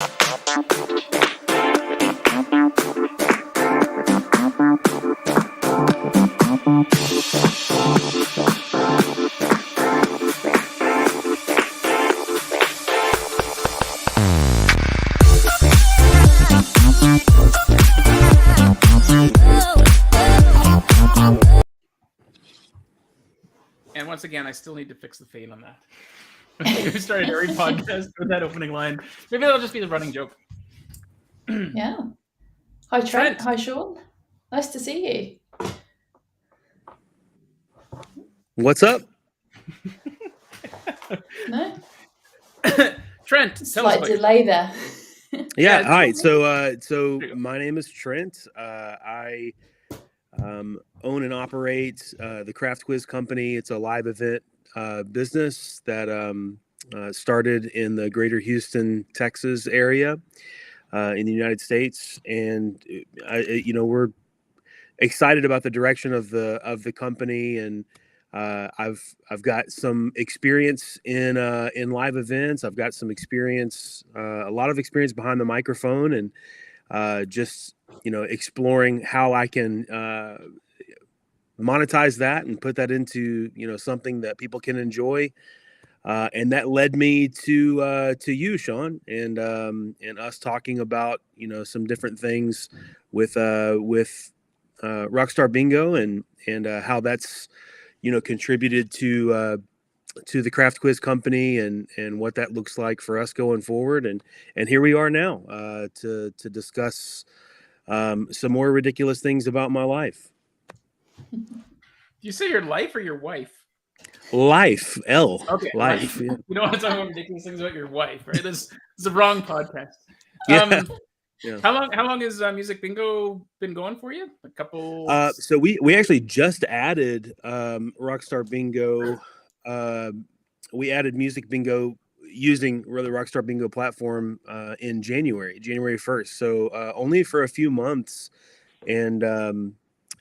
And once again, I still need to fix the fade on that. We started every podcast with that opening line. Maybe that'll just be the running joke. Yeah. Hi, Trent. Hi, Sean. Nice to see you. What's up? No? Trent, tell Slight us delay there. Yeah, hi. So my name is Trent. I own and operate the Craft Quiz Company. It's a live event business that started in the greater Houston, Texas area in the United States. And, we're excited about the direction of the company. And I've got some experience in live events. I've got some experience, a lot of experience behind the microphone, and just exploring how I can monetize that and put that into something that people can enjoy. And that led me to you, Sean, and us talking about some different things with Rockstar Bingo and how that's contributed to the Craft Quiz Company and what that looks like for us going forward. And here we are now to discuss some more ridiculous things about my life. Do you say your life or your wife? Life, L. Okay, life. Yeah. You don't want to talk about ridiculous things about your wife, right? This is the wrong podcast. Yeah. How long has Music Bingo been going for you? A couple. So we actually just added Rockstar Bingo. We added Music Bingo using the Rockstar Bingo platform in January 1st. So only for a few months, and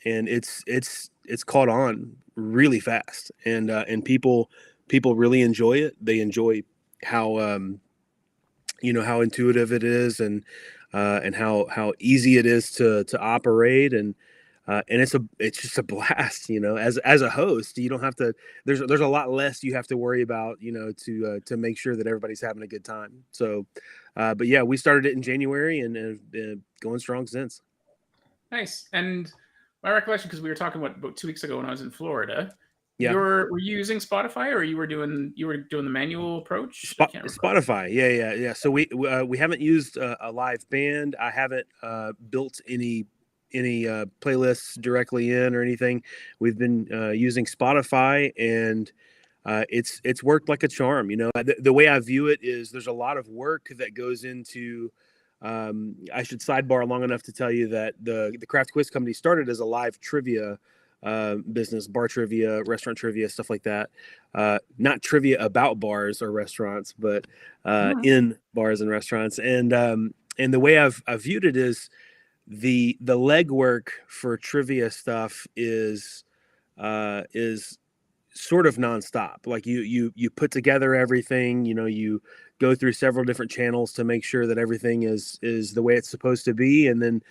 it's caught on really fast, and people really enjoy it. They enjoy how how intuitive it is, and how easy it is to operate, and it's just a blast. As a host, you don't have to. There's a lot less you have to worry about, to make sure that everybody's having a good time. So, but yeah, we started it in January and have been going strong since. Nice. And my recollection, because we were talking about 2 weeks ago when I was in Florida. Yeah. Were you using Spotify, or you were doing the manual approach? Spotify. Yeah. So we haven't used a live band. I haven't built any playlists directly in or anything. We've been using Spotify, and it's worked like a charm. The way I view it is there's a lot of work that goes into. I should sidebar long enough to tell you that the Craft Quiz Company started as a live trivia business, bar trivia, restaurant trivia, stuff like that. Not trivia about bars or restaurants, but in bars and restaurants. And the way I've viewed it is the legwork for trivia stuff is sort of nonstop. Like you put together everything, you go through several different channels to make sure that everything is the way it's supposed to be. And then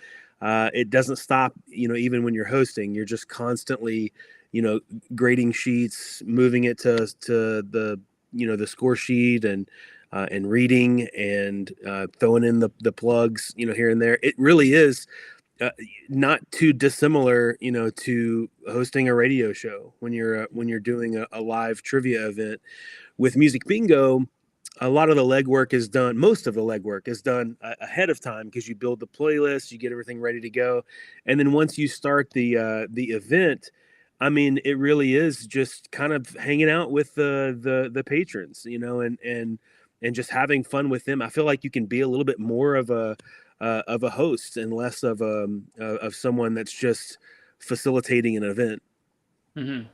it doesn't stop, even when you're hosting. You're just constantly, grading sheets, moving it to the, the score sheet, and reading, and throwing in the plugs, here and there. It really is not too dissimilar, to hosting a radio show when you're doing a live trivia event. With Music Bingo, a lot of the legwork is done. Most of the legwork is done ahead of time, because you build the playlist, you get everything ready to go, and then once you start the event, I mean, it really is just kind of hanging out with the patrons, and just having fun with them. I feel like you can be a little bit more of a host and less of someone that's just facilitating an event. Mm-hmm.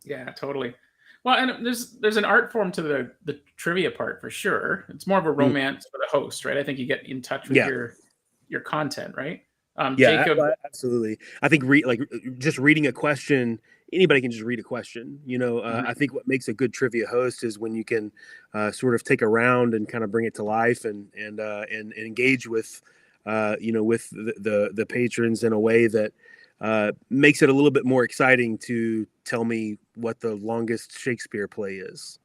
Yeah, totally. Well, and there's an art form to the trivia part for sure. It's more of a romance for the host, right? I think you get in touch with your content, right? Yeah, Jacob, absolutely. I think just reading a question, anybody can just read a question. I think what makes a good trivia host is when you can sort of take a round and kind of bring it to life and engage with with the patrons in a way that makes it a little bit more exciting to tell me what the longest Shakespeare play is.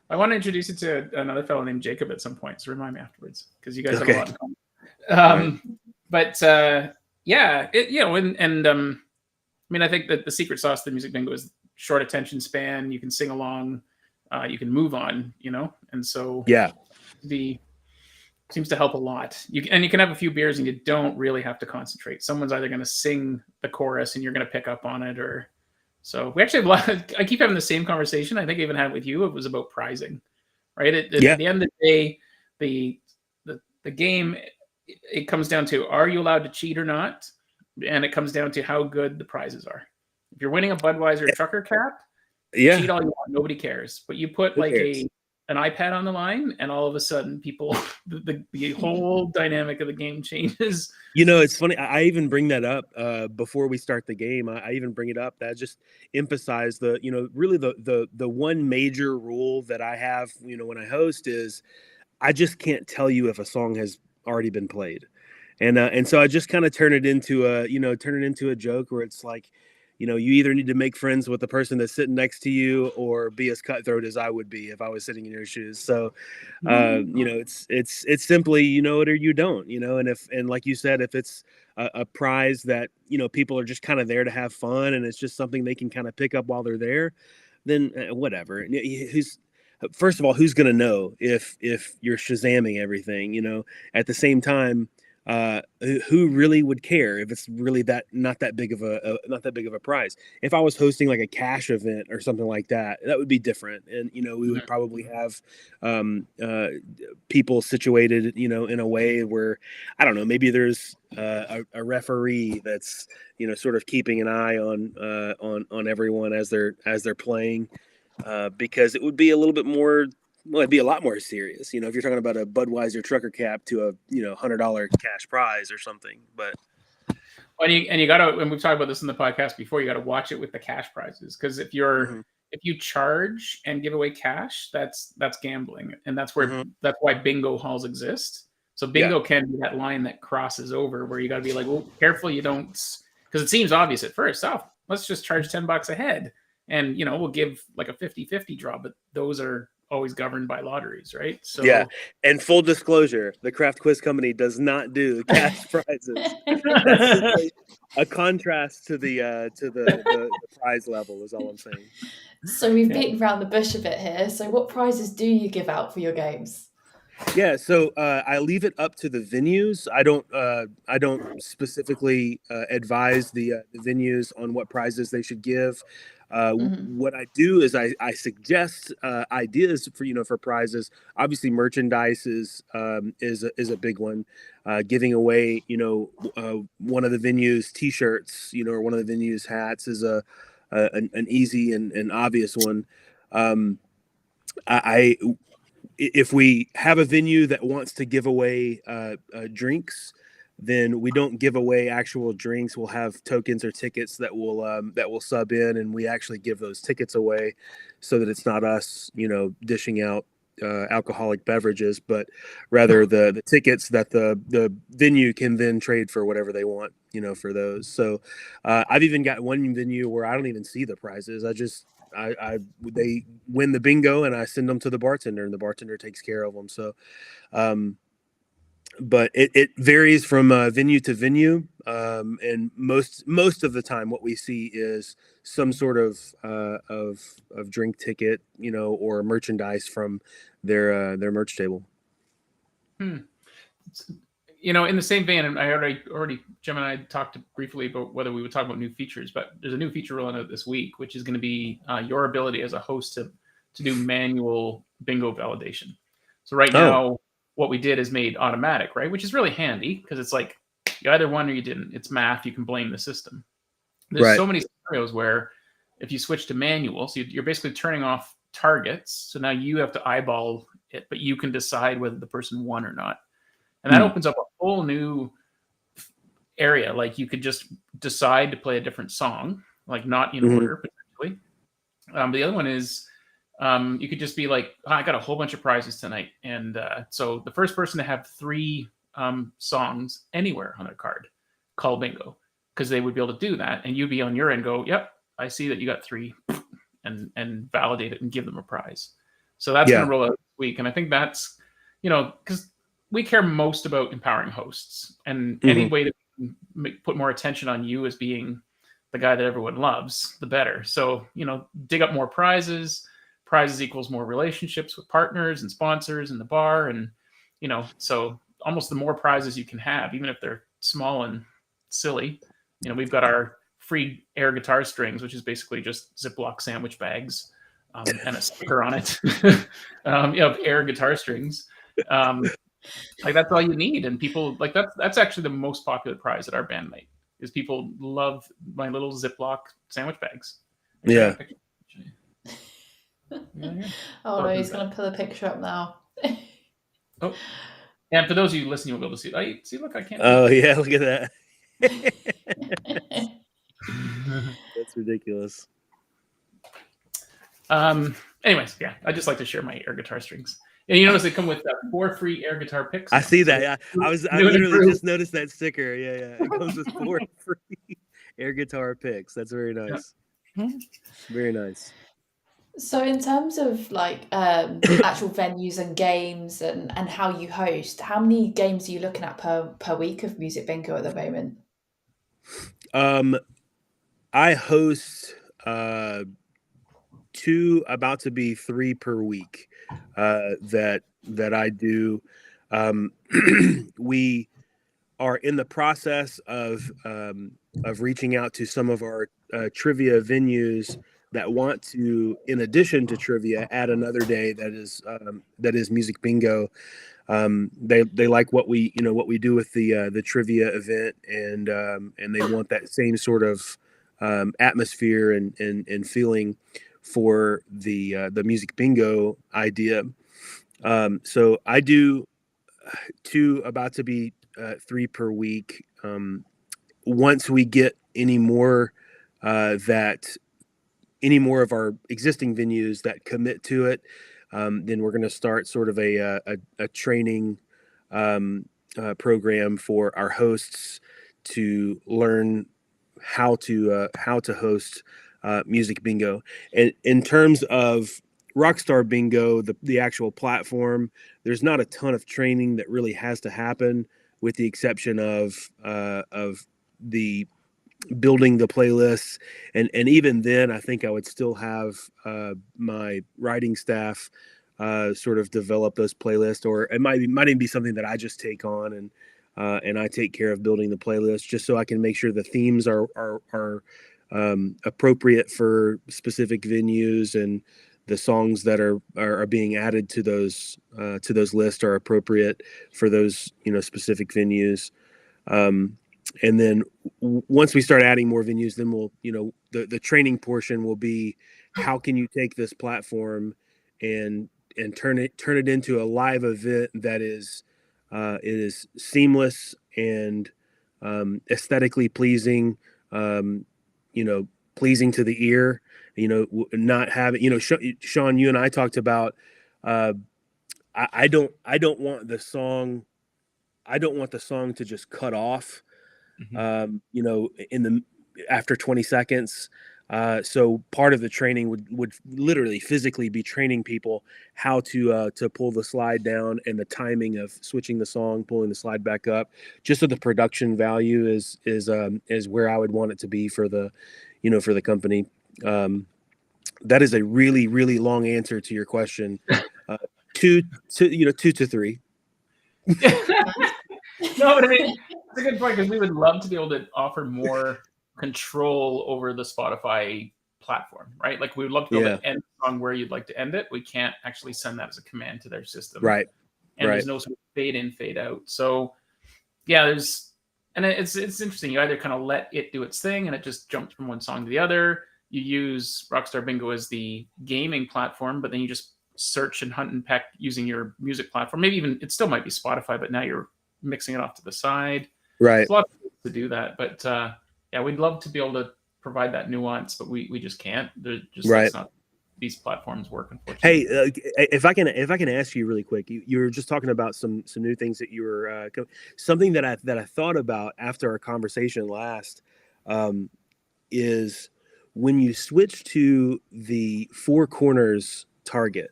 I want to introduce you to another fellow named Jacob at some point. So remind me afterwards because you guys have a Okay. lot in common. Right. But yeah, I mean, I think that the secret sauce of the music bingo is short attention span. You can sing along, you can move on, and so Yeah. Seems to help a lot. You can have a few beers and you don't really have to concentrate. Someone's either going to sing the chorus and you're going to pick up on it, or so we actually have a lot. I keep having the same conversation. I think I even had it with you. It was about prizing, right? At the end of the day, the game, it comes down to, are you allowed to cheat or not? And it comes down to how good the prizes are. If you're winning a Budweiser trucker cap, cheat all you want. Nobody cares. But you put an iPad on the line, and all of a sudden, people, the whole dynamic of the game changes. It's funny. I even bring that up before we start the game. I even bring it up that just emphasize really the one major rule that I have, when I host is I just can't tell you if a song has already been played. And so I just kind of turn it into a joke where it's like, you either need to make friends with the person that's sitting next to you or be as cutthroat as I would be if I was sitting in your shoes. So, it's simply, you know it or you don't, and like you said, if it's a prize that, people are just kind of there to have fun and it's just something they can kind of pick up while they're there, then whatever. First of all, who's going to know if you're Shazamming everything, at the same time, who really would care if it's really not that big of a prize? If I was hosting like a cash event or something like that, that would be different. And, we would probably have, people situated, in a way where, I don't know, maybe there's a referee that's, sort of keeping an eye on everyone as they're playing, because it would be a little bit more. Well, it'd be a lot more serious, if you're talking about a Budweiser trucker cap to a $100 cash prize or something. But and you gotta, and we've talked about this in the podcast before, you gotta watch it with the cash prizes, because if you charge and give away cash, that's gambling, and that's why bingo halls exist. So bingo can be that line that crosses over where you got to be like, well, careful you don't, because it seems obvious at first. Oh, let's just charge $10 a head, and we'll give like a 50-50 draw, but those are always governed by lotteries, right? So yeah, and full disclosure, the Craft Quiz Company does not do cash prizes. That's simply a contrast to the prize level is all I'm saying. So we've beaten around the bush a bit here. So what prizes do you give out for your games? Yeah, so I leave it up to the venues. I don't specifically advise the venues on what prizes they should give. What I do is I suggest ideas for prizes. Obviously, merchandise is a big one. Giving away one of the venues T-shirts, or one of the venues hats is an easy and obvious one. If we have a venue that wants to give away drinks, then we don't give away actual drinks. We'll have tokens or tickets that will sub in, and we actually give those tickets away, so that it's not us, dishing out alcoholic beverages, but rather the tickets that the venue can then trade for whatever they want, for those. So I've even got one venue where I don't even see the prizes. They win the bingo and I send them to the bartender, and the bartender takes care of them. So, but it varies from venue to venue, and most of the time, what we see is some sort of drink ticket, or merchandise from their merch table. In the same vein, and I already Jim and I talked briefly about whether we would talk about new features, but there's a new feature rolling out this week, which is going to be your ability as a host to do manual bingo validation. So right now, what we did is made automatic, right? Which is really handy because it's like you either won or you didn't. It's math. You can blame the system. There's so many scenarios where if you switch to manual, so you're basically turning off targets. So now you have to eyeball it, but you can decide whether the person won or not. And that opens up a whole new area. Like you could just decide to play a different song, like not in order potentially. But the other one is you could just be like, I got a whole bunch of prizes tonight, and so the first person to have 3 songs anywhere on their card, call bingo, because they would be able to do that, and you'd be on your end, go, yep, I see that you got 3, and validate it and give them a prize. So that's going to roll out this week, and I think that's, because we care most about empowering hosts, and any way to put more attention on you as being the guy that everyone loves, the better. So, dig up more prizes. Prizes equals more relationships with partners and sponsors in the bar. And, so almost the more prizes you can have, even if they're small and silly. We've got our free air guitar strings, which is basically just Ziploc sandwich bags and a sticker on it of air guitar strings. Like that's all you need. And people like that's actually the most popular prize at our band night is people love my little Ziploc sandwich bags. Yeah. Oh no, he's going to pull a picture up now. Oh, and for those of you listening, you'll be able to see. See, look, I can't. Oh yeah, look at that. That's ridiculous. Anyways, yeah, I just like to share my air guitar strings. And you notice they come with 4 free air guitar picks. I see that. I literally just noticed that sticker. Yeah. It comes with 4 free air guitar picks. That's very nice. Yeah. Very nice. So in terms of like actual venues and games and how you host, how many games are you looking at per week of Music Bingo at the moment? I host 2, about to be 3 per week that I do. We are in the process of reaching out to some of our trivia venues that want to, in addition to trivia, add another day that is Music Bingo. They like what we do with the trivia event, and they want that same sort of atmosphere and feeling for the Music Bingo idea. So I do 2, about to be 3 per week. Once we get any more of our existing venues that commit to it, then we're going to start sort of a training program for our hosts to learn how to host Music Bingo. And in terms of Rockstar Bingo, the actual platform, there's not a ton of training that really has to happen, with the exception of the building the playlists, and even then I think I would still have my writing staff sort of develop those playlists, or it might even be something that I just take on and I take care of building the playlist, just so I can make sure the themes are appropriate for specific venues, and the songs that are being added to those lists are appropriate for those specific venues. And then once we start adding more venues, then we'll, the training portion will be, how can you take this platform and turn it into a live event that is it is seamless and aesthetically pleasing, pleasing to the ear, not having, Sean, you and I talked about, I don't want the song to just cut off. After 20 seconds. So part of the training would literally physically be training people how to pull the slide down, and the timing of switching the song, pulling the slide back up, just so the production value is where I would want it to be for the company. That is a really, really long answer to your question. 2 to 3. No, but I mean, it's a good point, because we would love to be able to offer more control over the Spotify platform, right? Like we would love to be able to end the song where you'd like to end it. We can't actually send that as a command to their system, right? And there's no sort of fade in, fade out. So yeah, it's interesting. You either kind of let it do its thing and it just jumps from one song to the other. You use Rockstar Bingo as the gaming platform, but then you just search and hunt and peck using your music platform. Maybe even it still might be Spotify, but now you're mixing it off to the side. Right. There's lots of to do that. But yeah, we'd love to be able to provide that nuance, but we just can't. They're just Right. that's not these platforms work, unfortunately. Hey, if I can ask you really quick, you were just talking about some new things that you were something that I thought about after our conversation last is when you switch to the four corners target.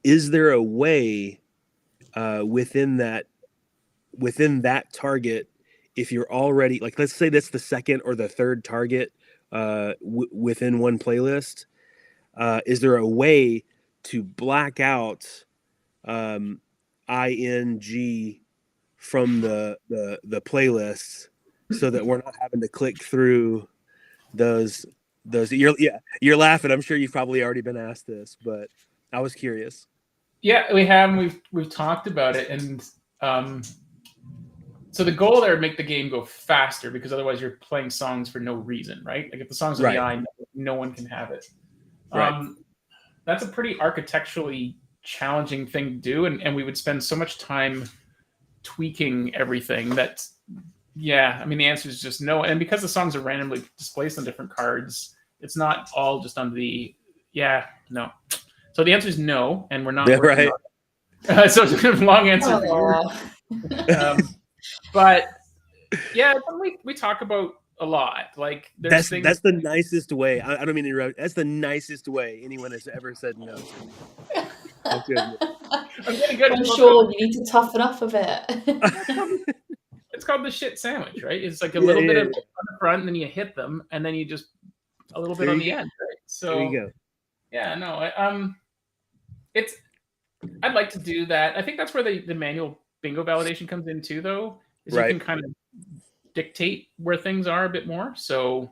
Is there a way within that target, if you're already like, let's say that's the second or the third target within one playlist? Is there a way to black out ing from the playlist so that we're not having to click through those? You're laughing. I'm sure you've probably already been asked this, but I was curious. Yeah, we have. We've talked about it, and so the goal there would make the game go faster because otherwise you're playing songs for no reason, right? Like if the song's on Right. the eye, no one can have it. Right. That's a pretty architecturally challenging thing to do, and we would spend so much time tweaking everything that, yeah, I mean, the answer is just no. And because the songs are randomly displaced on different cards, it's not all just on the, no. So the answer is no, and we're not working on it. So it's a long answer for you. But yeah, we talk about a lot. Like that's the nicest way. I don't mean to interrupt. That's the nicest way anyone has ever said no. I'm getting good. I'm sure you need to toughen up a bit. It's called the shit sandwich, right? It's like a little bit of on the front, and then you hit them, and then you just a little bit on the end, right? So there you go. Yeah, no, I'd like to do that. I think that's where the manual bingo validation comes in too, though. Is you can kind of dictate where things are a bit more. So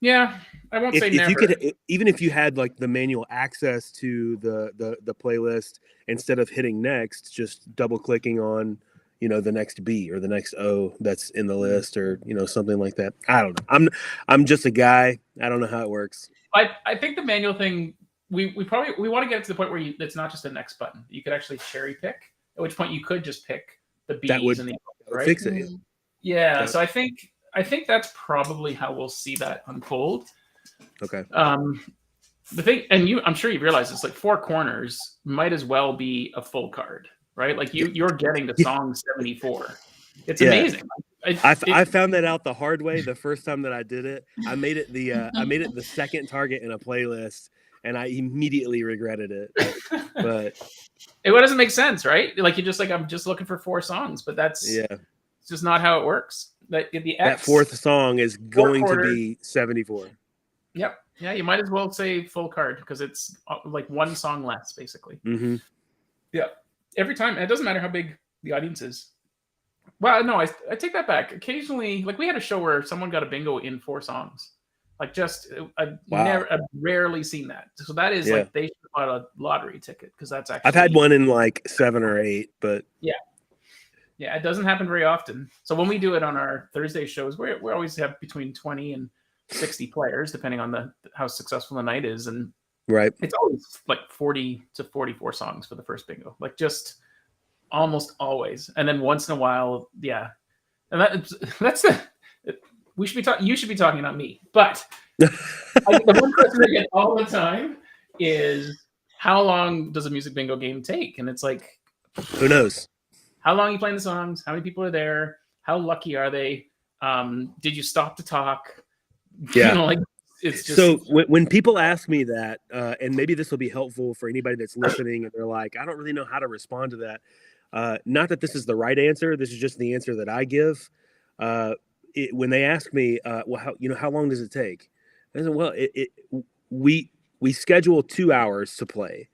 yeah, I won't say never. You could, even if you had like the manual access to the playlist, instead of hitting next, just double clicking on the next B or the next O that's in the list, or something like that. I don't know. I'm just a guy. I don't know how it works. I think the manual thing, we want to get it to the point where it's not just a next button. You could actually cherry pick, at which point you could just pick the B's and the O's, right? Fix it. Yeah. So I think that's probably how we'll see that unfold. Okay. The thing, and I'm sure you realize this, like four corners might as well be a full card, right? Like you're getting to song 74. It's amazing. I found that out the hard way the first time that I did it. I made it the second target in a playlist, and I immediately regretted it. But it doesn't make sense, right? Like you're just like, I'm just looking for four songs, but that's it's just not how it works. That fourth song is going to be 74. Yep. Yeah, you might as well say full card because it's like one song less, basically. Mm-hmm. Yeah. Every time. It doesn't matter how big the audience is. Well, no, I take that back. Occasionally, like we had a show where someone got a bingo in 4 songs. Like I've rarely seen that. So that is like they should have bought a lottery ticket because that's actually. I've had one in like 7 or 8, but yeah, it doesn't happen very often. So when we do it on our Thursday shows, we always have between 20 and 60 players, depending on how successful the night is, and it's always like 40 to 44 songs for the first bingo, like just almost always. And then once in a while, and that's we should be talking. You should be talking, not me. But the one question I get all the time is, how long does a music bingo game take? And it's like, who knows? How long are you playing the songs? How many people are there? How lucky are they? Did you stop to talk? Yeah. It's just. So when people ask me that, and maybe this will be helpful for anybody that's listening, and they're like, I don't really know how to respond to that. Not that this is the right answer. This is just the answer that I give. When they ask me, how long does it take? I said, well, we schedule 2 hours to play,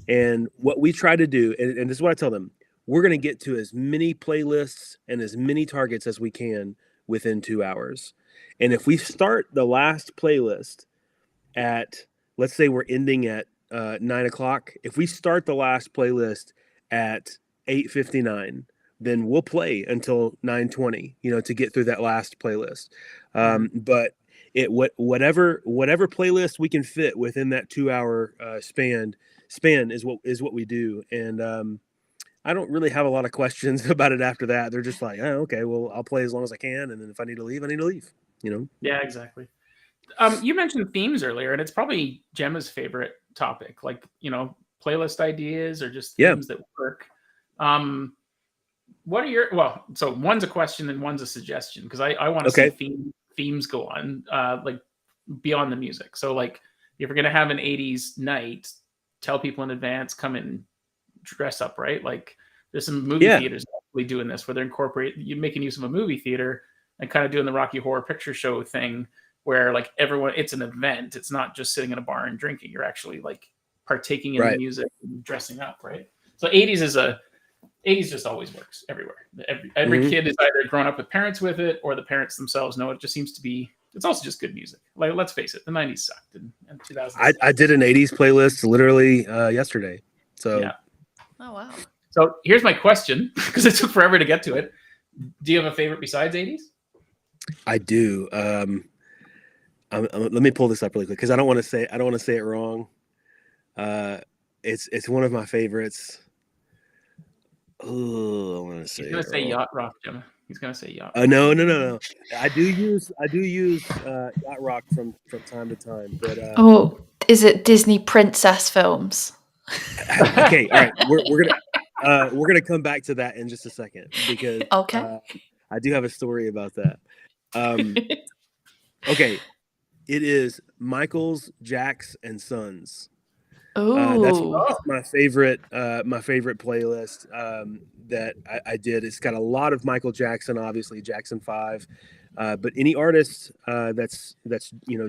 and what we try to do, and this is what I tell them, we're going to get to as many playlists and as many targets as we can within 2 hours. And if we start the last playlist at, let's say we're ending at 9:00, if we start the last playlist at 8:59, then we'll play until 9:20, to get through that last playlist. But whatever playlist we can fit within that 2 hour span is what we do. And I don't really have a lot of questions about it after that. They're just like, oh, okay, well, I'll play as long as I can, and then if I need to leave, I need to leave. You know? Yeah, exactly. You mentioned themes earlier, and it's probably Gemma's favorite topic, like, playlist ideas or just Yeah. themes that work. What are so one's a question and one's a suggestion, because I want to Okay. see themes go on, like beyond the music. So like if we're gonna have an 80s night, tell people in advance, come in, dress up, right? Like there's some movie theaters actually doing this, where they're making use of a movie theater and kind of doing the Rocky Horror Picture Show thing, where like everyone, it's an event. It's not just sitting in a bar and drinking. You're actually like partaking in the music and dressing up, right? So 80s just always works everywhere. Every kid is either grown up with parents with it, or the parents themselves know it. Just seems to be. It's also just good music. Like, let's face it, the 90s sucked, and 2000s. I did an 80s playlist literally yesterday. So yeah. Oh wow. So here's my question, because it took forever to get to it. Do you have a favorite besides 80s? I do. Let me pull this up really quick, because I don't want to say it wrong. It's one of my favorites. Oh, I want to say. He's gonna say yacht rock, Gemma. He's gonna say yacht. No. I do use yacht rock from time to time, but is it Disney princess films? Okay, all right. We're gonna come back to that in just a second, because okay. I do have a story about that. Okay, it is Michael's, Jack's, and Sons. That's my favorite playlist that I did. It's got a lot of Michael Jackson, obviously Jackson 5, but any artist that's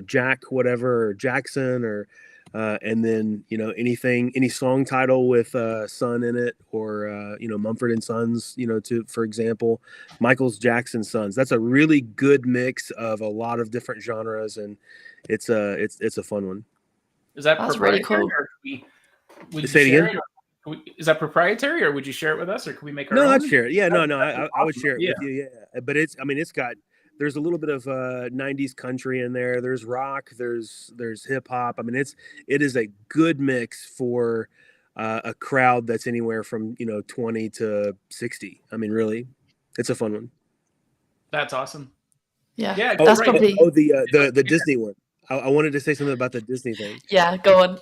Jack whatever, or Jackson, or and then any song title with Son in it, or Mumford and Sons, for example, Michael's, Jackson, Sons. That's a really good mix of a lot of different genres, and it's a fun one. Is that That's proprietary? really cool. Would you Say it share again? Is that proprietary, or would you share it with us, or can we make our own? No, I'd share it. Yeah, no, I would awesome. share it with you. Yeah, but there's a little bit of 90s country in there. There's rock. There's hip hop. I mean, it is a good mix for a crowd that's anywhere from 20 to 60. I mean, really, it's a fun one. That's awesome. Yeah, that's right. Probably. The Disney one. I wanted to say something about the Disney thing. Yeah, go on.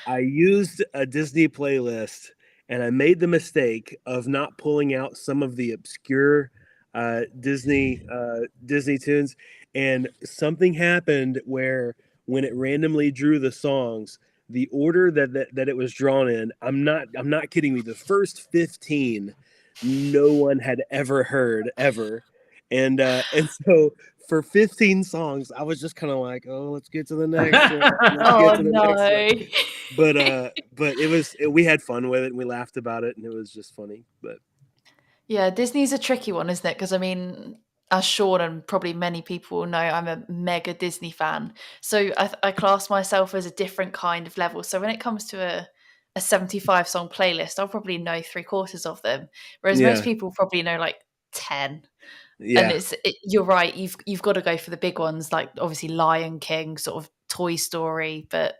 I used a Disney playlist, and I made the mistake of not pulling out some of the obscure Disney tunes, and something happened where when it randomly drew the songs, the order that it was drawn in, I'm not kidding you, the first 15 no one had ever heard ever, and so for 15 songs, I was just kind of like, oh, let's get to the next one. Next one. But we had fun with it, and we laughed about it, and it was just funny. But yeah, Disney's a tricky one, isn't it? Because I mean, as Sean and probably many people will know, I'm a mega Disney fan. So I class myself as a different kind of level. So when it comes to a 75 song playlist, I'll probably know 3/4 of them, whereas most people probably know like 10. Yeah. And you're right. You've got to go for the big ones, like obviously Lion King, sort of Toy Story. But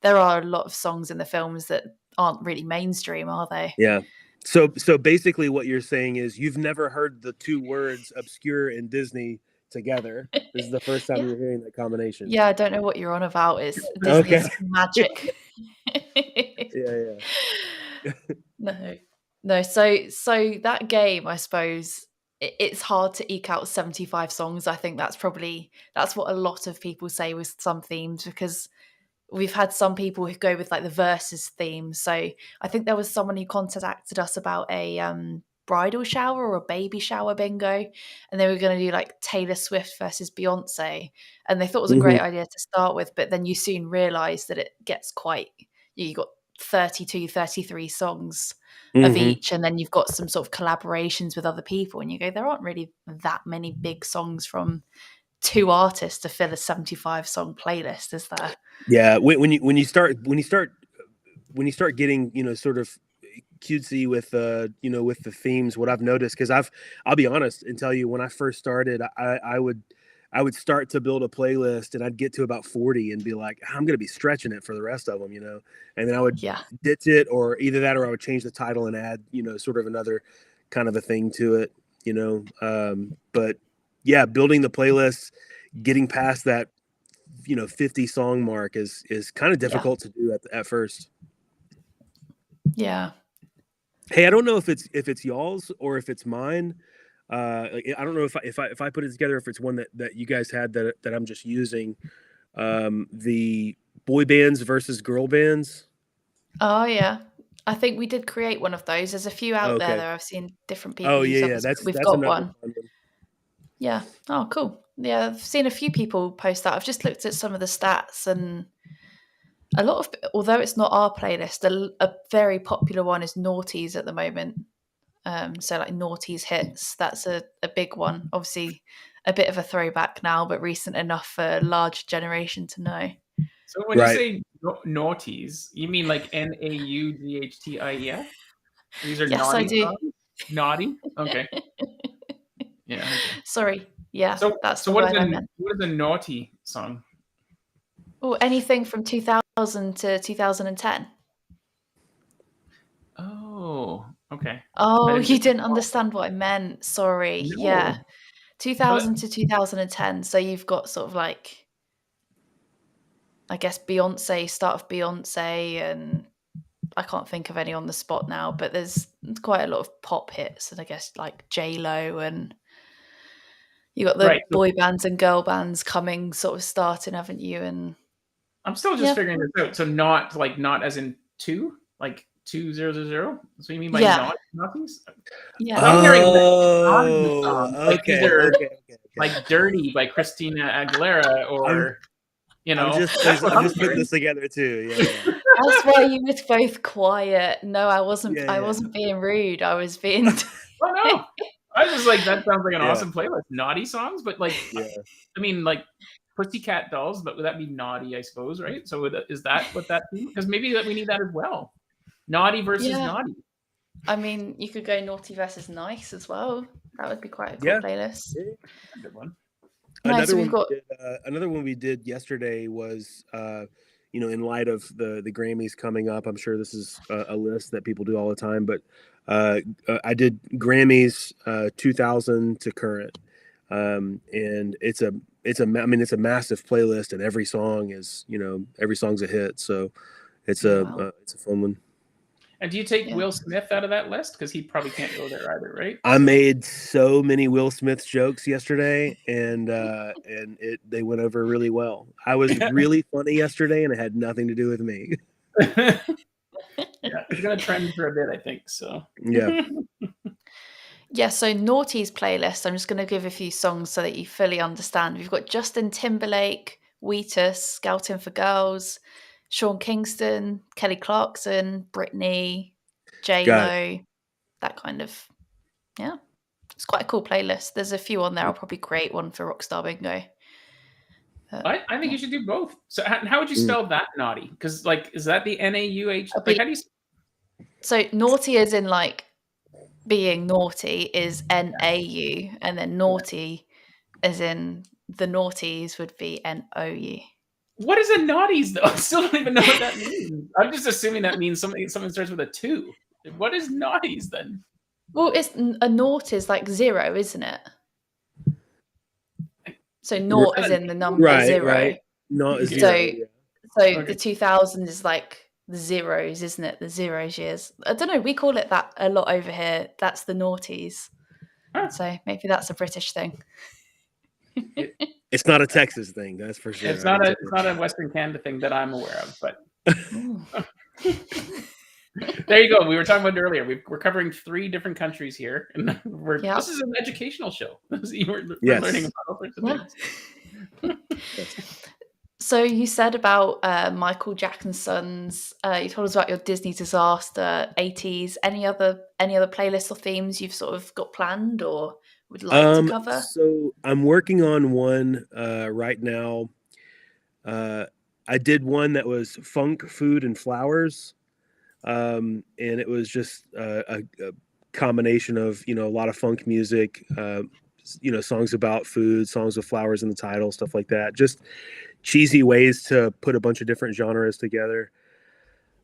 there are a lot of songs in the films that aren't really mainstream, are they? Yeah. So basically, what you're saying is you've never heard the two words obscure and Disney together. This is the first time you're hearing that combination. Yeah, I don't know what you're on about. It's Disney's magic. Yeah. No. So that game, I suppose, it's hard to eke out 75 songs. I think that's what a lot of people say with some themes, because we've had some people who go with like the versus theme. So I think there was someone who contacted us about a bridal shower or a baby shower bingo, and they were going to do like Taylor Swift versus Beyonce, and they thought it was a great idea to start with, but then you soon realize that it gets you got 32, 33 songs of each, and then you've got some sort of collaborations with other people, and you go, there aren't really that many big songs from two artists to fill a 75 song playlist, is there? Yeah, when you start getting sort of cutesy with with the themes, what I've noticed, because I'll be honest and tell you, when I first started, I would I would start to build a playlist, and I'd get to about 40 and be like, I'm going to be stretching it for the rest of them, and then I would Yeah. ditch it, or either that, or I would change the title and add, sort of another kind of a thing to it, but yeah, building the playlist, getting past that, 50 song mark is kind of difficult to do at first. Yeah. Hey, I don't know if it's y'all's or if it's mine. I don't know if I put it together, if it's one that you guys had that I'm just using. The boy bands versus girl bands. Oh yeah. I think we did create one of those. There's a few out there Okay. that I've seen different people Oh use yeah, others, but that's we've got another one. fun one. Yeah. Oh, cool. Yeah, I've seen a few people post that. I've just looked at some of the stats, and a lot of, although it's not our playlist, a very popular one is Naughties at the moment. So like Naughties hits, that's a big one. Obviously, a bit of a throwback now, but recent enough for a large generation to know. So when you say naughties, you mean like Naughties? These are Yes, I naughty do. songs? Naughty? Okay. Yeah. Okay. Sorry. Yeah, So that's so the word I meant. what is a naughty song? Oh, anything from 2000 to 2010. Oh, okay. I Oh, didn't you get that didn't far. understand what I meant. Sorry. Yeah. No. But 2000 to 2010. So you've got sort of like, I guess, Beyonce, start of Beyonce, and I can't think of any on the spot now, but there's quite a lot of pop hits, and I guess like J-Lo, and you got right. the boy bands and girl bands coming, sort of starting, haven't you? And I'm still just yeah, figuring this out. So not as in two, like 2000. So you mean by yeah, naughties? yeah. I'm hearing like naughty Oh, songs, like okay, either okay. like "Dirty" by Christina Aguilera, or that's what I'm I'm just putting hearing. this together too. Yeah. That's why you were both quiet. No, I wasn't. Yeah, I yeah. wasn't being rude. I was being. Oh no, I was just like, that sounds like an Yeah. awesome playlist. Naughty songs, but like, Yeah. I mean, like Pussycat Dolls, but would that be naughty? I suppose, right? So is that what that? Because maybe that we need that as well. Naughty versus Yeah, naughty. I mean, you could go naughty versus nice as well. That would be quite a cool Yeah. playlist. A good one. Nice. So we've got. Another one we did yesterday was, in light of the Grammys coming up. I'm sure this is a list that people do all the time, but I did Grammys 2000 to current, and it's a massive playlist, and every song is every song's a hit. So it's it's a fun one. And do you take Will Smith out of that list? Because he probably can't go there either, right? I made so many Will Smith jokes yesterday, and they went over really well. I was really funny yesterday, and it had nothing to do with me. Yeah, it's gonna trend for a bit, I think. So Yeah. Yeah, so Naughty's playlist, I'm just going to give a few songs so that you fully understand. We've got Justin Timberlake, Wheatus, Scouting for Girls, Sean Kingston, Kelly Clarkson, Britney, J-Lo, that kind of, yeah. It's quite a cool playlist. There's a few on there. I'll probably create one for Rockstar Bingo. I think you should do both. So how would you spell that naughty? Because like, is that the Nauh? Like, how do you? So naughty as in like being naughty is NAU, and then naughty as in the naughties would be NOU. What is a naughties though? I still don't even know what that means. I'm just assuming that means something starts with a 2. What is naughties then? Well, it's a naught is like 0, isn't it? So naught is in the number 0. Right. Not So, zero. so the 2000 is like the zeros, isn't it? The zeros years. I don't know. We call it that a lot over here. That's the naughties. Huh. So maybe that's a British thing. It's not a Texas thing, that's for sure. It's not a Western Canada thing that I'm aware of, but there you go. We were talking about it earlier. We're covering 3 different countries here, and this is an educational show. We're learning about all sorts of things. So you said about Michael Jackson's. You told us about your Disney disaster 80s. Any other playlists or themes you've sort of got planned or would like to cover? So I'm working on one right now. I did one that was funk, food, and flowers, and it was just a combination of a lot of funk music, songs about food, songs with flowers in the title, stuff like that. Just cheesy ways to put a bunch of different genres together.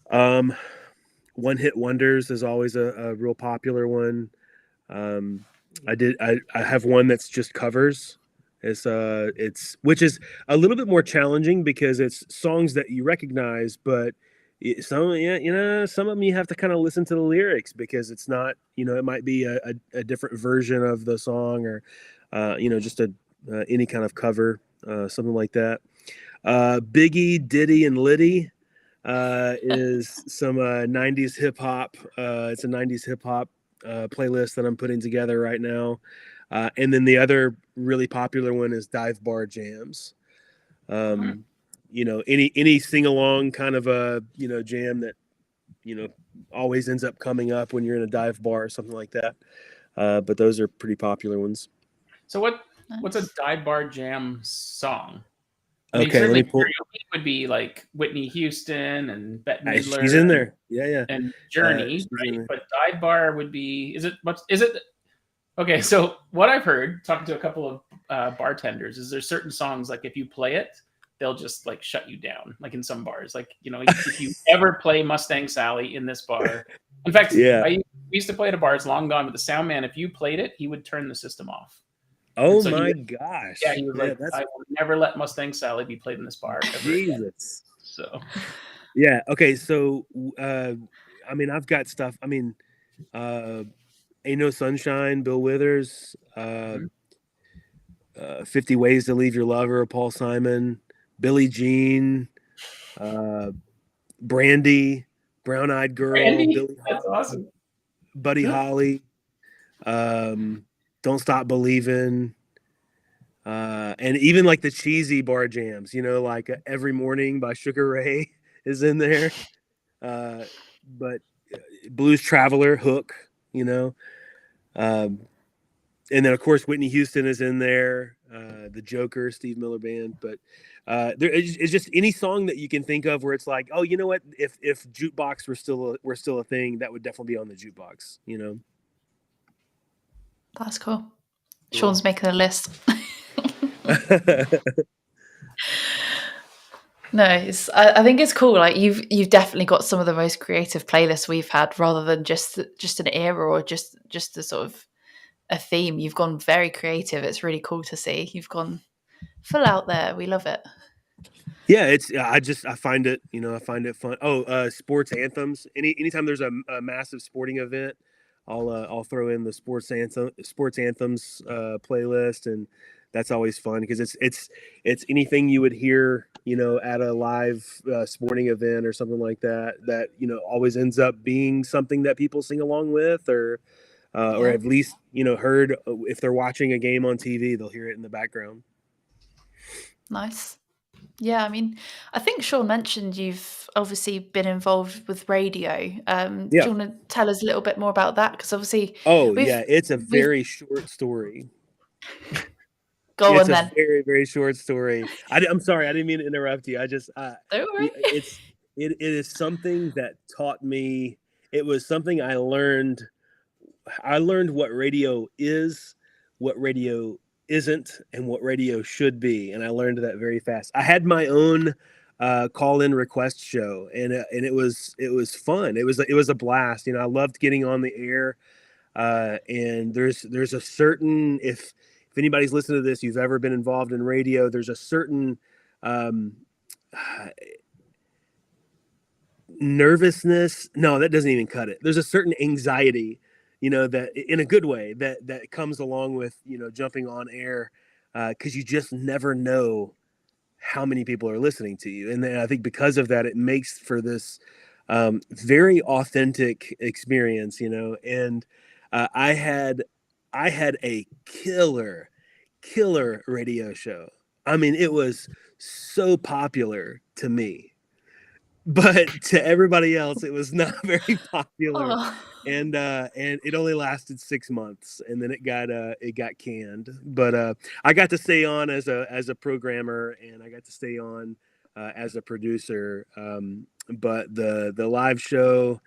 One hit wonders is always a real popular one. I have one that's just covers. It's which is a little bit more challenging because it's songs that you recognize, but some some of them you have to kind of listen to the lyrics because it's not, it might be a different version of the song, or just any kind of cover, something like that. Biggie, Diddy, and Liddy is some 90s hip hop. It's a 90s hip hop playlist that I'm putting together right now. And then the other really popular one is dive bar jams. Any sing along kind of a jam that always ends up coming up when you're in a dive bar or something like that. But those are pretty popular ones. So what's a dive bar jam song? I mean, Okay, let me pull. Karaoke would be like Whitney Houston and Bette Midler. She's in there, yeah. And Journey, right? But dive bar would be. Is it? Okay, so what I've heard talking to a couple of bartenders is there's certain songs like if you play it, they'll just like shut you down. Like in some bars, like if you ever play Mustang Sally in this bar. In fact, we used to play at a bar. It's long gone, but the sound man, if you played it, he would turn the system off. Oh so my gosh! Yeah, he was like, "I will never let Mustang Sally be played in this bar." Jesus. So, yeah. Okay. So, I mean, I've got stuff. I mean, Ain't No Sunshine, Bill Withers. 50 Ways to Leave Your Lover, Paul Simon. Billie Jean. Brandy, Brown Eyed Girl. Brandy? That's awesome. Buddy Holly. Don't Stop Believin', and even like the cheesy bar jams, like Every Morning by Sugar Ray is in there. But Blues Traveler, Hook, and then of course Whitney Houston is in there. The Joker, Steve Miller Band, but it's just any song that you can think of where it's like, oh, you know what? If jukebox were still a thing, that would definitely be on the jukebox, That's cool. Sean's making a list. No, I think it's cool. Like you've definitely got some of the most creative playlists we've had, rather than just an era or just a sort of a theme. You've gone very creative. It's really cool to see. You've gone full out there. We love it. Yeah, I find it fun. Oh, sports anthems. Anytime there's a massive sporting event, I'll throw in the sports anthems playlist, and that's always fun because it's anything you would hear at a live sporting event or something like that always ends up being something that people sing along with, or at least heard. If they're watching a game on TV, they'll hear it in the background. Nice. Yeah, I mean, I think Sean mentioned you've obviously been involved with radio. Do you want to tell us a little bit more about that? Because obviously, it's a very short story. Go on then. It's a very, very short story. I'm sorry, I didn't mean to interrupt you. Don't worry. It is something that taught me. It was something I learned. I learned what radio is, what radio isn't, and what radio should be, and I learned that very fast. I had my own call-in request show, and it was fun. It was a blast. I loved getting on the air. And there's a certain, if anybody's listening to this, you've ever been involved in radio, there's a certain nervousness. No, that doesn't even cut it. There's a certain anxiety, that in a good way that comes along with, jumping on air, because you just never know how many people are listening to you. And then I think because of that, it makes for this very authentic experience, and I had a killer radio show. I mean, it was so popular to me, but to everybody else, it was not very popular. Oh. And it only lasted 6 months, and then it got canned. But I got to stay on as a programmer, and I got to stay on as a producer. But the live show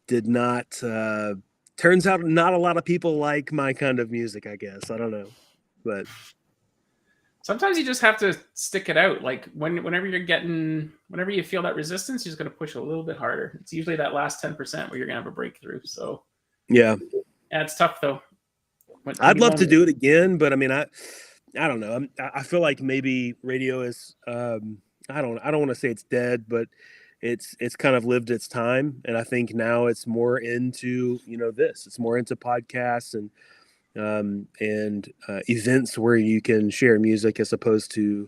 did not. Turns out not a lot of people like my kind of music, I guess. I don't know. But sometimes you just have to stick it out. Like whenever you feel that resistance, you're just going to push a little bit harder. It's usually that last 10% where you're going to have a breakthrough. So yeah, it's tough though. I'd love to do it again, but I mean, I don't know. I feel like maybe radio is, I don't want to say it's dead, but it's kind of lived its time. And I think now it's more into, it's more into podcasts and events where you can share music as opposed to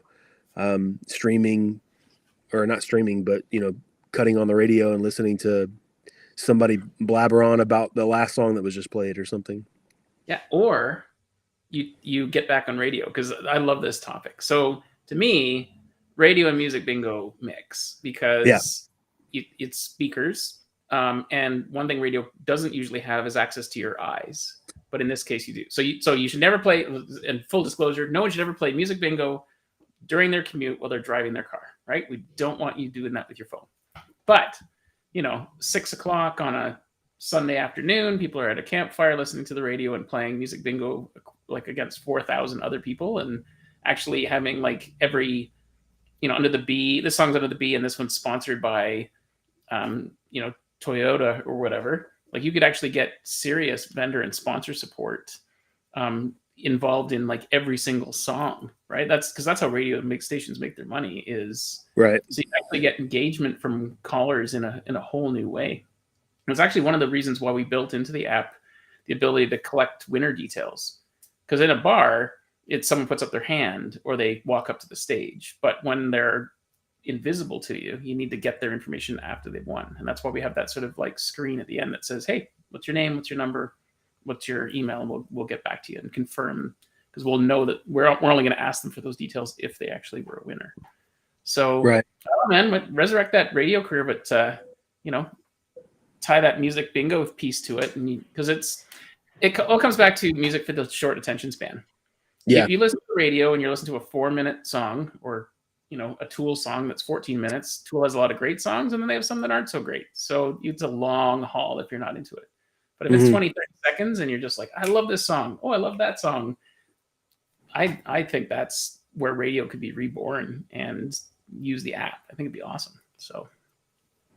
streaming, or not streaming, but cutting on the radio and listening to somebody blabber on about the last song that was just played or something. Yeah, or you get back on radio, because I love this topic. So to me, radio and music bingo mix, because it's speakers. And one thing radio doesn't usually have is access to your eyes. But in this case, you do. So you should never play, in full disclosure, no one should ever play music bingo during their commute while they're driving their car, right? We don't want you doing that with your phone. But, 6 o'clock on a Sunday afternoon, people are at a campfire listening to the radio and playing music bingo like against 4,000 other people, and actually having like every, under the bee, this song's under the bee and this one's sponsored by, Toyota or whatever. Like you could actually get serious vendor and sponsor support involved in like every single song, right? That's how radio stations make their money, is right. So you actually get engagement from callers in a whole new way. It was actually one of the reasons why we built into the app the ability to collect winner details. Because in a bar, it's someone puts up their hand or they walk up to the stage. But when they're invisible to you, you need to get their information after they've won. And that's why we have that sort of like screen at the end that says, hey, what's your name? What's your number? What's your email? And we'll get back to you and confirm, because we'll know that we're only going to ask them for those details if they actually were a winner. So, right. Oh man, resurrect that radio career, but tie that music bingo piece to it, and because it all comes back to music for the short attention span. Yeah. If you listen to the radio and you're listening to a 4-minute song, or a Tool song that's 14 minutes, Tool has a lot of great songs, and then they have some that aren't so great. So it's a long haul if you're not into it. But if it's 20, 30 seconds and you're just like, I love this song. Oh, I love that song. I think that's where radio could be reborn and use the app. I think it'd be awesome. So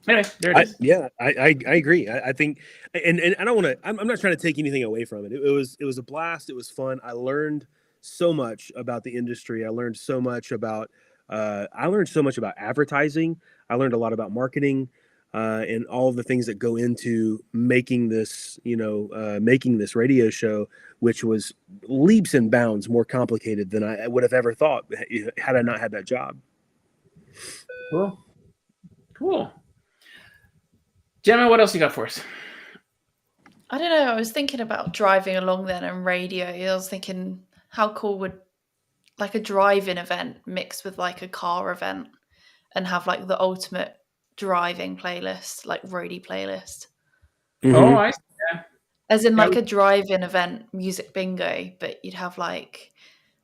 anyway, there it is. I agree. I think, and I don't want to, I'm not trying to take anything away from it. It was a blast. It was fun. I learned so much about the industry. I learned so much about advertising. I learned a lot about marketing, and all of the things that go into making this radio show, which was leaps and bounds more complicated than I would have ever thought had I not had that job. Cool. Gemma, what else you got for us? I don't know. I was thinking about driving along then and radio. I was thinking, how cool would like a drive-in event mixed with like a car event and have like the ultimate driving playlist, like roadie playlist. Mm-hmm. Oh, I see. Yeah. As in like a drive-in event music bingo, but you'd have like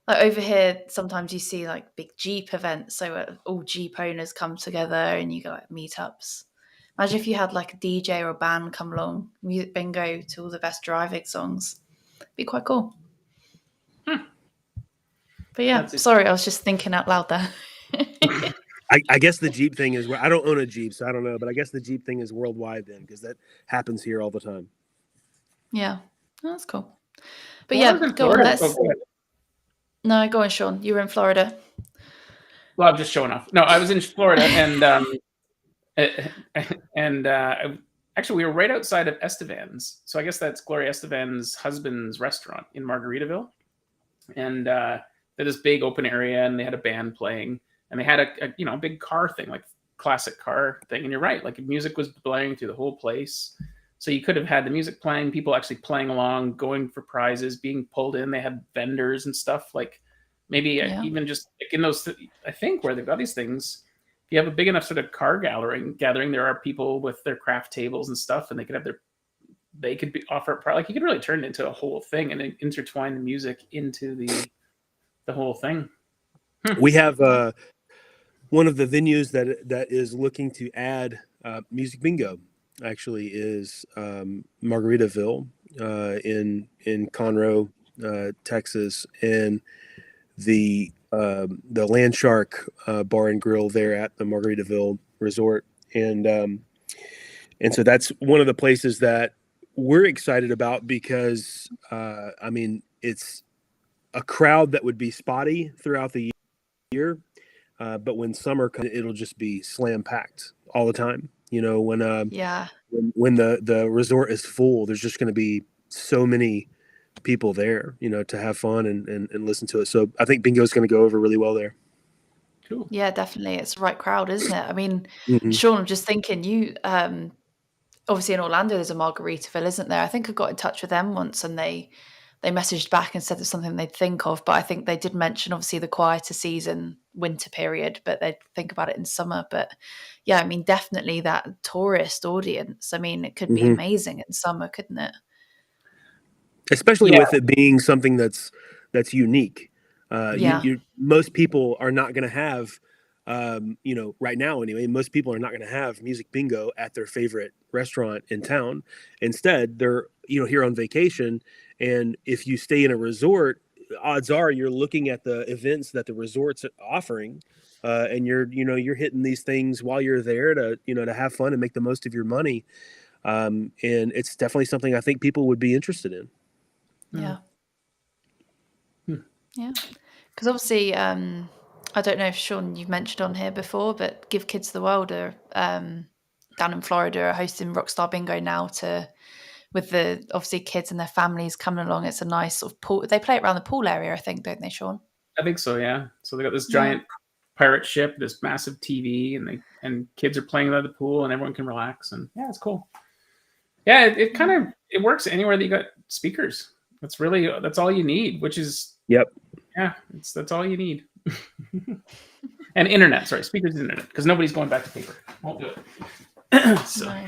over here, sometimes you see like big Jeep events. So all Jeep owners come together and you go like meetups. Imagine if you had like a DJ or a band come along, music bingo to all the best driving songs. It'd be quite cool. But yeah, sorry, I was just thinking out loud there. I guess the Jeep thing is where I don't own a Jeep, so I don't know. But I guess the Jeep thing is worldwide then, because that happens here all the time. Yeah, that's cool. But yeah, go on. No, go on, Sean. You were in Florida. Well, I'm just showing off. No, I was in Florida, and actually, we were right outside of Estevan's. So I guess that's Gloria Estevan's husband's restaurant in Margaritaville. And they had this big open area, and they had a band playing, and they had a big car thing, like classic car thing. And you're right, like music was blaring through the whole place. So you could have had the music playing, people actually playing along, going for prizes, being pulled in. They had vendors and stuff, like maybe even just like in those, I think where they've got these things, if you have a big enough sort of car gathering, there are people with their craft tables and stuff, and they could have offer a product. Like you could really turn it into a whole thing and then intertwine the music into the whole thing. We have one of the venues that is looking to add music bingo. Actually, is Margaritaville in Conroe, Texas, and the Land Shark Bar and Grill there at the Margaritaville Resort, and so that's one of the places that we're excited about because I mean it's a crowd that would be spotty throughout the year, but when summer comes, it'll just be slam packed all the time. You know, Yeah. when the resort is full, there's just going to be so many people there, you know, to have fun and listen to it. So I think bingo is going to go over really well there. Cool. Yeah, definitely. It's the right crowd, isn't it? I mean, Mhm. Sean, I'm just thinking you obviously in Orlando there's a Margaritaville, isn't there? I think I got in touch with them once and they messaged back and said it's something they'd think of, but I think they did mention obviously the quieter season, winter period, but they'd think about it in summer. But yeah, I mean, definitely that tourist audience. I mean, it could be Mhm. amazing in summer, couldn't it? Especially Yeah. with it being something that's unique. Yeah. Most people are not going to have, you know, right now anyway. Most people are not going to have music bingo at their favorite restaurant in town. Instead, they're, you know, here on vacation, and if you stay in a resort, odds are you're looking at the events that the resort's offering, and you're hitting these things while you're there to, you know, to have fun and make the most of your money. And it's definitely something I think people would be interested in. Yeah. Hmm. Yeah. Because obviously, I don't know if Sean you've mentioned on here before, but Give Kids the World are down in Florida are hosting Rockstar Bingo now with the obviously kids and their families coming along. It's a nice sort of pool. They play it around the pool area, I think, don't they, Sean? I think so. Yeah. So they got this Yeah. giant pirate ship, this massive TV, and kids are playing by the pool, and everyone can relax. And yeah, it's cool. Yeah, it kind of it works anywhere that you got speakers. That's all you need, which is Yep. yeah, that's all you need. And internet, sorry, speakers and internet, because nobody's going back to paper. Won't do it. So No.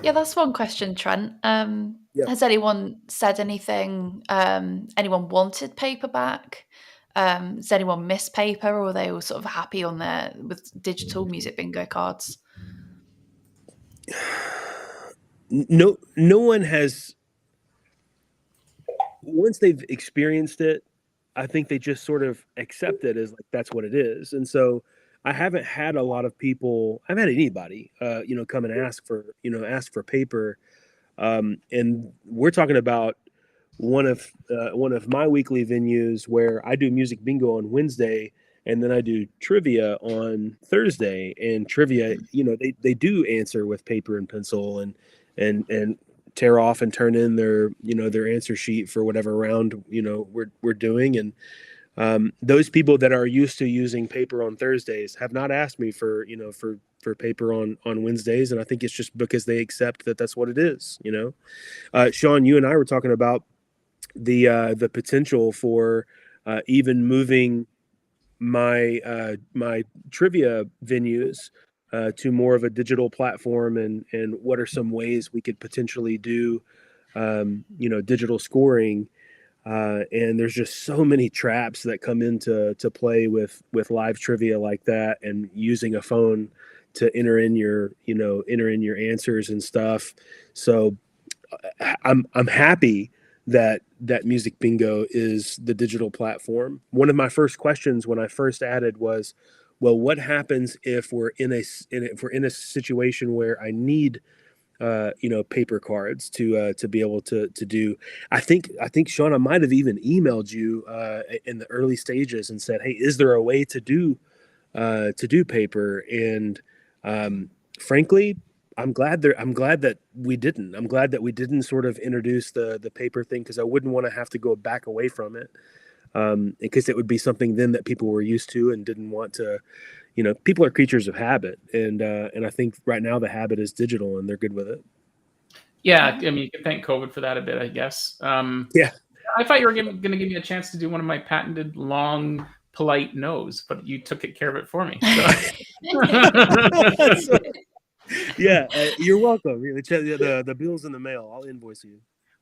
Yeah, that's one question, Trent. Yep. Has anyone said anything? Anyone wanted paperback? Does anyone miss paper, or are they all sort of happy on their with digital music bingo cards? No one has, once they've experienced it, I think they just sort of accept it as like that's what it is. And so I haven't had a lot of people, I haven't had anybody you know, come and ask for paper. And we're talking about one of my weekly venues where I do music bingo on Wednesday, and then I do trivia on Thursday. And trivia, you know, they do answer with paper and pencil and tear off and turn in their, you know, their answer sheet for whatever round, you know, we're doing. And those people that are used to using paper on Thursdays have not asked me for, you know, for paper on Wednesdays. And I think it's just because they accept that that's what it is, you know. Sean, you and I were talking about the potential for even moving my trivia venues to more of a digital platform, and what are some ways we could potentially do, you know, digital scoring. And there's just so many traps that come into play with live trivia like that, and using a phone to enter in your answers and stuff. So I'm happy that music bingo is the digital platform. One of my first questions when I first added was, well, what happens if we're in a situation where I need you know, paper cards to be able to do. I think Sean, I might have even emailed you in the early stages and said, hey, is there a way to do paper? And frankly, I'm glad that we didn't. I'm glad that we didn't sort of introduce the paper thing, because I wouldn't want to have to go back away from it, because it would be something then that people were used to and didn't want to. You know, people are creatures of habit, and I think right now the habit is digital, and they're good with it. yeah, I mean, you can thank COVID for that a bit, I guess. Yeah. I thought you were going to give me a chance to do one of my patented long, polite no's, but you took care of it for me. So. Yeah, you're welcome. The bill's in the mail. I'll invoice you.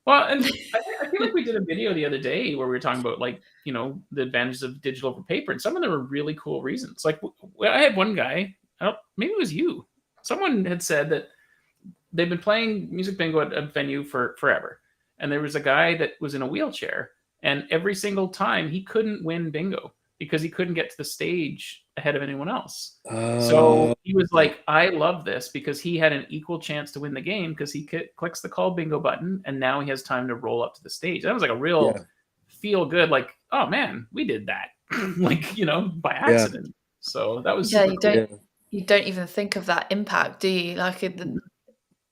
Well, and I feel like we did a video the other day where we were talking about, like, you know, the advantages of digital over paper, and some of them were really cool reasons. Like, I had one guy, maybe it was you. Someone had said that they've been playing music bingo at a venue for forever, and there was a guy that was in a wheelchair, And every single time he couldn't win bingo because he couldn't get to the stage ahead of anyone else. So he was like, I love this, because he had an equal chance to win the game because he clicks the call bingo button, and now he has time to roll up to the stage. That was like a real feel good, like, oh man, we did that. Like, by accident. Yeah. So that was you don't even think of that impact, do you? Like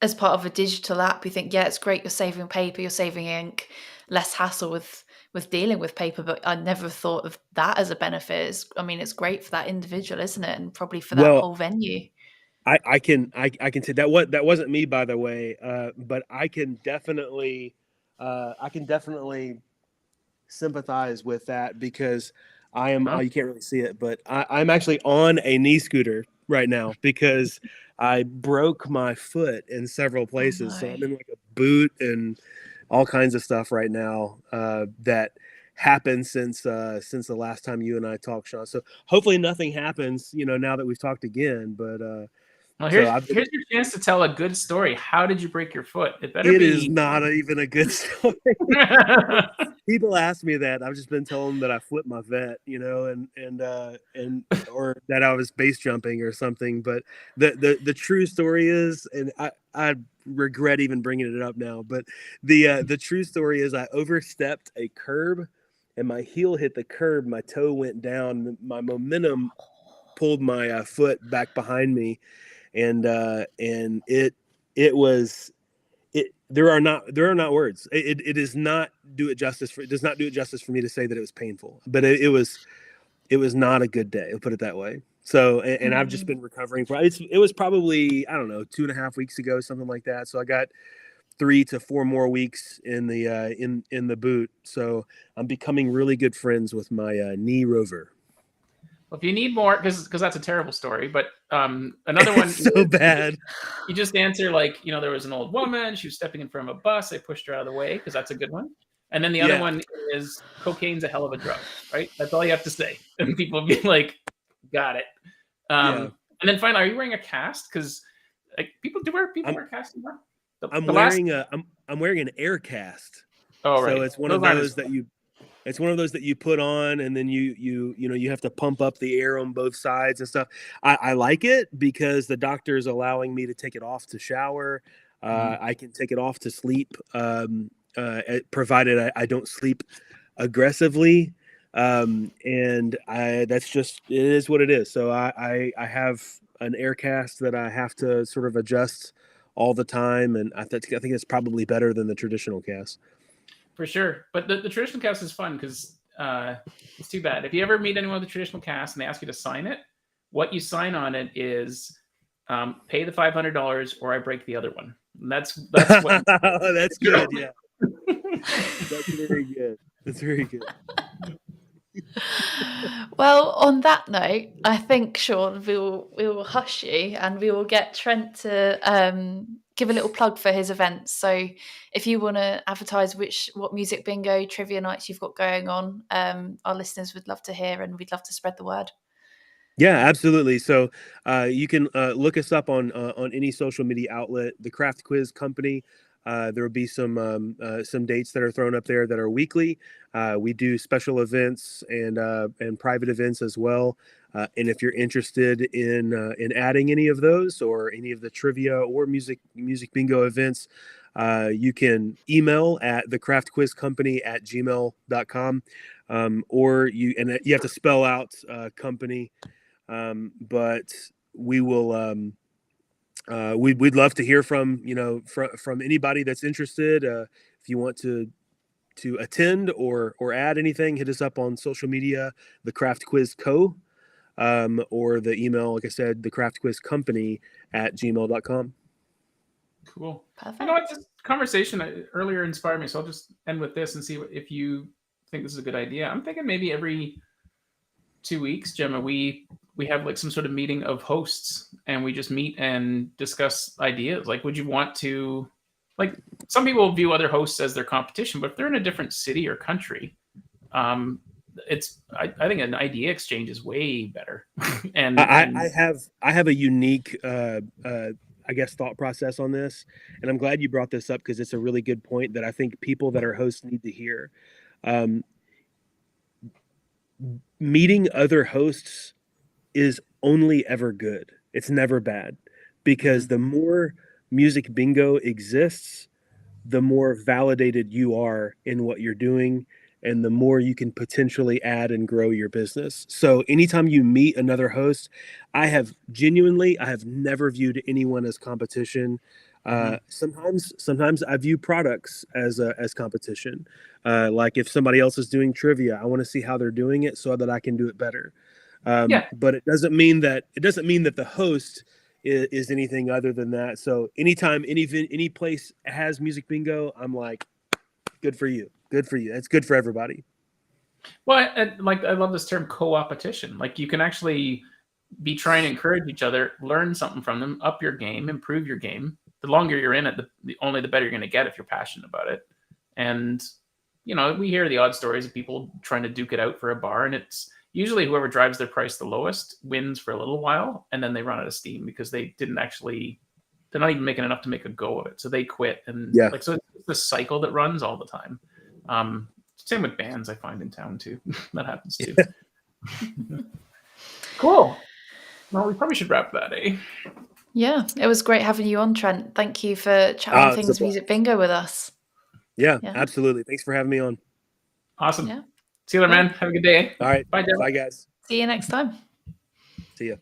as part of a digital app, you think, yeah, it's great, you're saving paper, you're saving ink, less hassle with dealing with paper, but I never thought of that as a benefit. It's great for that individual, isn't it? And probably for that whole venue. I can say that wasn't me, by the way, but I can definitely sympathize with that, because I am you can't really see it, but I'm actually on a knee scooter right now because I broke my foot in several places. So I'm in like a boot and all kinds of stuff right now that happened since the last time you and I talked, Sean. So hopefully nothing happens, now that we've talked again. But well, here's your chance to tell a good story. How did you break your foot? It is not even a good story. People ask me that. I've just been telling them that I flipped my vet, and or that I was base jumping or something. But the true story is, and I regret even bringing it up now, but the true story is I overstepped a curb, and my heel hit the curb. My toe went down. My momentum pulled my foot back behind me, and it was. There are not words. It does not do it justice for me to say that it was painful, but it was not a good day. I'll put it that way. So, and I've just been recovering it was probably, I don't know, 2.5 weeks ago, something like that. So I got 3 to 4 more weeks in the boot. So I'm becoming really good friends with my knee rover. Well, if you need more, because that's a terrible story, but another one so bad. You just answer like, there was an old woman, she was stepping in front of a bus, they pushed her out of the way, because that's a good one. And then the other one is cocaine's a hell of a drug, right? That's all you have to say, and people be like, got it. And then finally, are you wearing a cast? Because like people wear casts anymore. I'm wearing an air cast. Oh, right. So it's one of those that you. It's one of those that you put on, and then you have to pump up the air on both sides and stuff. I like it because the doctor is allowing me to take it off to shower. I can take it off to sleep, provided I don't sleep aggressively. And that's just, it is what it is. So I have an air cast that I have to sort of adjust all the time, and I think it's probably better than the traditional cast. For sure. But the traditional cast is fun because it's too bad. If you ever meet anyone with a traditional cast and they ask you to sign it, what you sign on it is pay the $500 or I break the other one. And that's what. That's good. Yeah. That's very good. That's very good. Well, on that note, I think, Sean, we will hush you and we will get Trent to give a little plug for his events. So if you want to advertise what music bingo trivia nights you've got going on, our listeners would love to hear, and we'd love to spread the word. Yeah, absolutely. So you can look us up on any social media outlet, the Craft Quiz Company. There will be some dates that are thrown up there that are weekly. We do special events and private events as well. And if you're interested in adding any of those or any of the trivia or music bingo events, you can email at thecraftquizcompany@gmail.com, or you have to spell out company. But we will. We'd love to hear from anybody that's interested. If you want to attend or add anything, hit us up on social media, the Craft Quiz Co. Or the email, like I said, the Craft Quiz Company @gmail.com. Cool. Perfect. You know what? This conversation earlier inspired me, so I'll just end with this and see if you think this is a good idea. I'm thinking maybe every 2 weeks, Gemma, we have like some sort of meeting of hosts, and we just meet and discuss ideas. Like, would you want to, like, some people view other hosts as their competition, but if they're in a different city or country, I think an idea exchange is way better. And I have a unique I guess thought process on this, and I'm glad you brought this up because it's a really good point that I think people that are hosts need to hear. Um, Meeting other hosts is only ever good. It's never bad, because the more music bingo exists, the more validated you are in what you're doing, and the more you can potentially add and grow your business. So anytime you meet another host, I have never viewed anyone as competition. Sometimes I view products as competition. Like if somebody else is doing trivia, I want to see how they're doing it so that I can do it better. Yeah. But it doesn't mean that the host is anything other than that. So anytime any place has music bingo, I'm like, good for you. Good for you. It's good for everybody. Well, I love this term co-opetition. Like you can actually be trying to encourage each other, learn something from them, up your game, improve your game. The longer you're in it, the better you're going to get if you're passionate about it. And we hear the odd stories of people trying to duke it out for a bar, and it's usually whoever drives their price the lowest wins for a little while, and then they run out of steam because they're not even making enough to make a go of it, so they quit. And so it's this cycle that runs all the time. Same with bands, I find, in town too. That happens too. Cool. Well, we probably should wrap that, eh? Yeah, it was great having you on, Trent. Thank you for chatting things music bingo with us. Yeah, absolutely. Thanks for having me on. Awesome. Yeah. See you later, man. Have a good day. All right. Bye, Daryl. Bye, guys. See you next time. See ya.